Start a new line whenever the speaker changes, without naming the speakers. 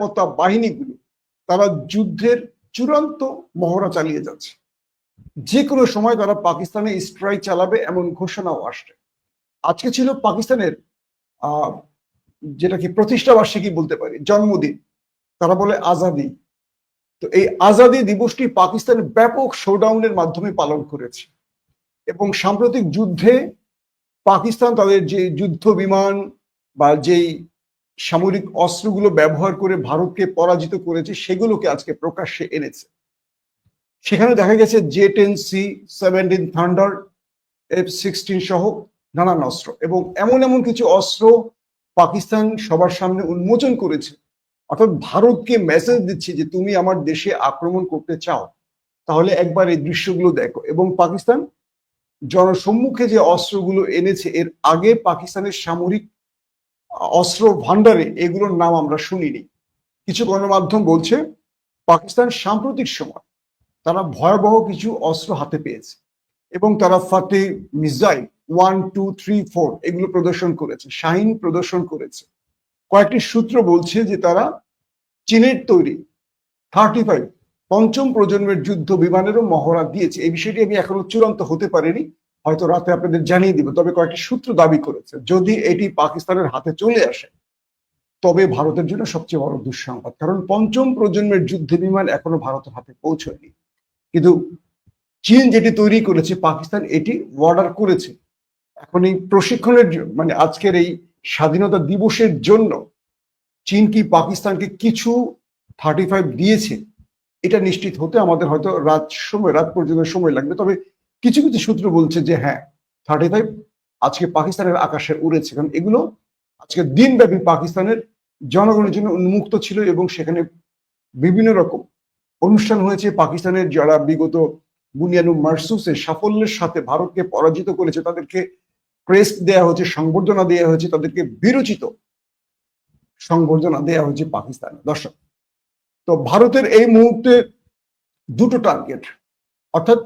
নিরাপত্তা বাহিনীগুলো তারা যুদ্ধের চূড়ান্ত মহড়া চালিয়ে যাচ্ছে। যে কোনো সময় তারা পাকিস্তানে স্ট্রাইক চালাবে এমন ঘোষণাও আসছে। আজকে ছিল পাকিস্তানের যেটা কি প্রতিষ্ঠা বার্ষিকী বলতে পারি, জন্মদিন, তারা বলে আজাদি। তো এই আজাদি দিবসটি পাকিস্তান ব্যাপক শোডাউনের মাধ্যমে পালন করেছে এবং সাম্প্রতিক যুদ্ধে পাকিস্তান তাদের যে যুদ্ধ বিমান বা যেই সামরিক অস্ত্রগুলো ব্যবহার করে ভারতকে পরাজিত করেছে সেগুলোকে আজকে প্রকাশ্যে এনেছে। সেখানে দেখা গেছে J-10C-17 থান্ডার, F-16 সহ নানান অস্ত্র, এবং এমন কিছু অস্ত্র পাকিস্তান সবার সামনে উন্মোচন করেছে। অর্থাৎ ভারতকে মেসেজ দিচ্ছে যে তুমি আমার দেশে আক্রমণ করতে চাও তাহলে একবার এই দৃশ্যগুলো দেখো। এবং পাকিস্তান জনসম্মুখে যে অস্ত্রগুলো এনেছে, এর আগে পাকিস্তানের সামরিক অস্ত্র ভান্ডারে এগুলোর নাম আমরা শুনিনি। কিছু গণমাধ্যম বলছে পাকিস্তান সাম্প্রতিক সময় তারা ভয়াবহ কিছু অস্ত্র হাতে পেয়েছে এবং তারা ফাতে মিসাইল 1, 2, 3, 4 এগুলো প্রদর্শন করেছে, শাহিন প্রদর্শন করেছে। কয়েকটি সূত্র বলছে যে তারা চীনের তৈরি 35 পঞ্চম প্রজন্মের যুদ্ধ বিমানেরও মহড়া দিয়েছে। এই বিষয়টি আমি এখনো চূড়ান্ত হতে পারিনি, হয়তো রাতে আপনাদের জানিয়ে দিব। তবে কয়েকটি সূত্র দাবি করেছে যদি এটি পাকিস্তানের হাতে চলে আসে তবে ভারতের জন্য সবচেয়ে বড় দুঃসংবাদ, কারণ পঞ্চম প্রজন্মের যুদ্ধ বিমান এখনো ভারতের হাতে পৌঁছয়নি। কিন্তু চীন যেটি তৈরি করেছে পাকিস্তান এটি অর্ডার করেছে। এখন এই প্রশিক্ষণের মানে আজকের এই স্বাধীনতা দিবসের জন্য চীন কি পাকিস্তানকে কিছু 35 দিয়েছে এটা নিশ্চিত হতে আমাদের হয়তো রাত পর্যন্ত সময় লাগবে। তবে কিছু সূত্র বলছে যে হ্যাঁ, 35 আজকে পাকিস্তানের আকাশে উড়েছে, কারণ এগুলো আজকে দিনব্যাপী পাকিস্তানের জনগণের জন্য উন্মুক্ত ছিল এবং সেখানে বিভিন্ন রকম অনুষ্ঠান হয়েছে। পাকিস্তানের যারা বিগত বুনিয়ানুম মারসুসের সাফল্যের সাথে ভারতকে পরাজিত করেছে তাদেরকে ক্রেস্ট দেওয়া হয়েছে, সংবর্ধনা দেওয়া হয়েছে, তাদেরকে বিরচিত সংবর্ধনা দেওয়া হয়েছে পাকিস্তানে। দর্শক, তো ভারতের এই মুহূর্তে দুটো টার্গেট, অর্থাৎ